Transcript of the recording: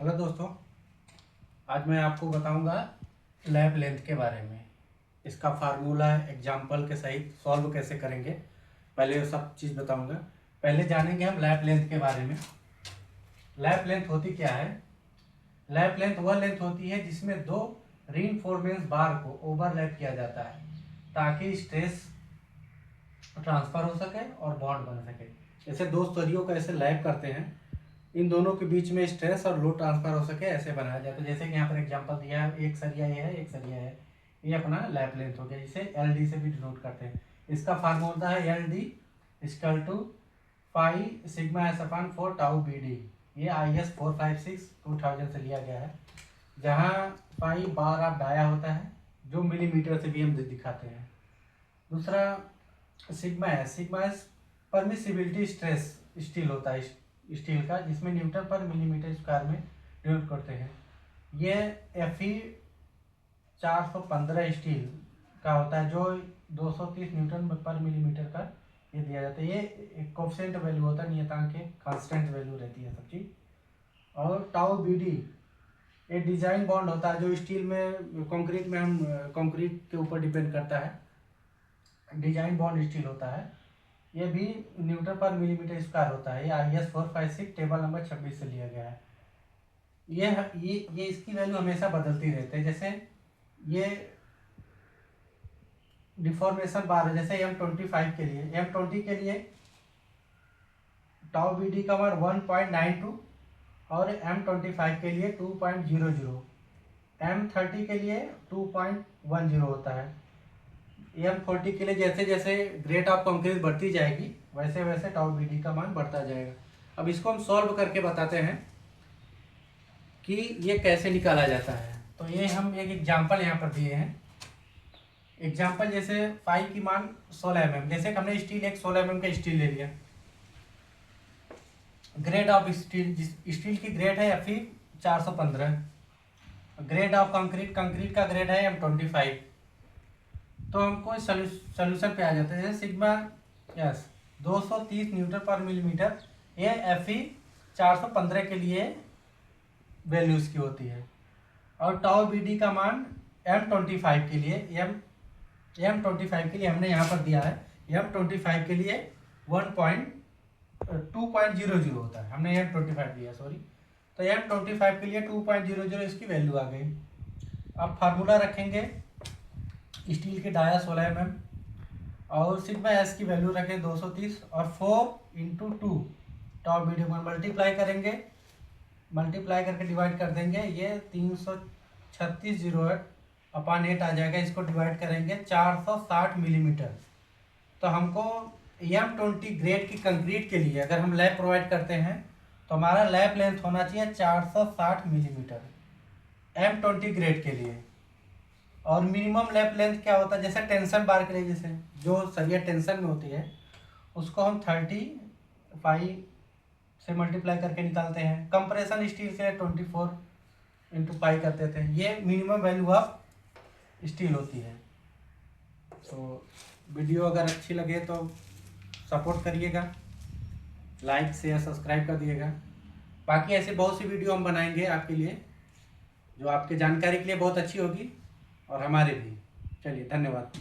Hello दोस्तों, आज मैं आपको बताऊंगा लैप लेंथ के बारे में। इसका फार्मूला एग्जाम्पल के सहित सॉल्व कैसे करेंगे, पहले वो सब चीज़ बताऊंगा। पहले जानेंगे हम लैप लेंथ के बारे में। लैप लेंथ होती क्या है? लैप लेंथ वह लेंथ होती है जिसमें दो रीइंफोर्समेंट बार को ओवरलैप किया जाता है ताकि स्ट्रेस ट्रांसफर हो सके और बॉन्ड बन सके। जैसे दो सरियों को ऐसे लैप करते हैं, इन दोनों के बीच में स्ट्रेस और लोड ट्रांसफर हो सके, ऐसे बनाया जाता है। जैसे कि यहाँ पर एग्जांपल दिया है, एक सरिया ये है, एक सरिया है, ये अपना लैप लेंथ हो गया, जिसे एल डी से भी डिनोट करते हैं। इसका फार्मूला है L D equal to pi sigma S upon 4 tau B D. ये IS 456/2000 से लिया गया है, जहाँ पाई बार ऑफ डाया होता है, जो मिलीमीटर से भी हम दिखाते हैं। दूसरा सिग्मा एस परमिसिबिलिटी स्ट्रेस स्टील होता है, स्टील का, जिसमें न्यूटन पर मिलीमीटर स्क्वायर में डिनोट करते हैं। ये FE 415 स्टील का होता है, जो 230 न्यूटन पर मिलीमीटर का ये दिया जाता है। ये कोफिशिएंट वैल्यू होता है, नियतांक के कांस्टेंट वैल्यू रहती है सब चीज़। और टाउ BD ये डिजाइन बॉन्ड होता है, जो स्टील में कंक्रीट में हम कंक्रीट के ऊपर डिपेंड करता है, डिजाइन बॉन्ड स्टील होता है। ये भी न्यूटन पर मिलीमीटर स्क्वायर होता है। ये IS 456 टेबल नंबर 26 से लिया गया है। ये इसकी वैल्यू हमेशा बदलती रहती है। जैसे ये डिफॉर्मेशन बार है, जैसे M25 के लिए, M20 के लिए टाउ BD का मान 1.92 और M25 के लिए 2.00, M30 के लिए 2.10 होता है। M40 के लिए जैसे जैसे ग्रेड ऑफ कंक्रीट बढ़ती जाएगी, वैसे वैसे टाउ BD का मान बढ़ता जाएगा। अब इसको हम सॉल्व करके बताते हैं कि ये कैसे निकाला जाता है। तो ये हम एक एग्जांपल यहाँ पर दिए हैं। एग्जांपल जैसे पाई की मान 16 mm, जैसे कि हमने स्टील एक 16 mm का स्टील ले लिया। ग्रेड ऑफ स्टील की ग्रेड है FE 415। ग्रेड ऑफ कंक्रीट का ग्रेड है M25। तो हमको सोल्यूशन पे आ जाता है। जैसे सिग्मा यस 230 न्यूटन पर मिलीमीटर, ये FE 415 के लिए वैल्यूज की होती है। और टाउ BD का मान M25 के लिए, M25 के लिए हमने यहाँ पर दिया है, M25 के लिए 2.00 होता है। हमने M25 दिया, सॉरी। तो M25 के लिए 2.00 इसकी वैल्यू आ गई। अब फार्मूला रखेंगे स्टील के डाया 16 mm और सिग्मा एस की वैल्यू रखें 230 और 4 × 2 टाउ BD को मल्टीप्लाई करेंगे, मल्टीप्लाई करके डिवाइड कर देंगे। ये 336/08 आ जाएगा। इसको डिवाइड करेंगे 460 मिलीमीटर। तो हमको M20 ग्रेड की कंक्रीट के लिए अगर हम लैप प्रोवाइड करते हैं तो हमारा लैप लेंथ होना चाहिए 460 मिलीमीटर M20 ग्रेड के लिए। और मिनिमम लैप लेंथ क्या होता है? जैसे टेंशन बार के लिए, जैसे जो सरिया टेंशन में होती है उसको हम 35 से मल्टीप्लाई करके निकालते हैं। कंप्रेशन स्टील से 24 × पाई करते थे। ये मिनिमम वैल्यू ऑफ स्टील होती है। तो वीडियो अगर अच्छी लगे तो सपोर्ट करिएगा, लाइक शेयर सब्सक्राइब कर दिएगा। बाकी ऐसे बहुत सी वीडियो हम बनाएंगे आपके लिए, जो आपके जानकारी के लिए बहुत अच्छी होगी और हमारे भी। चलिए, धन्यवाद।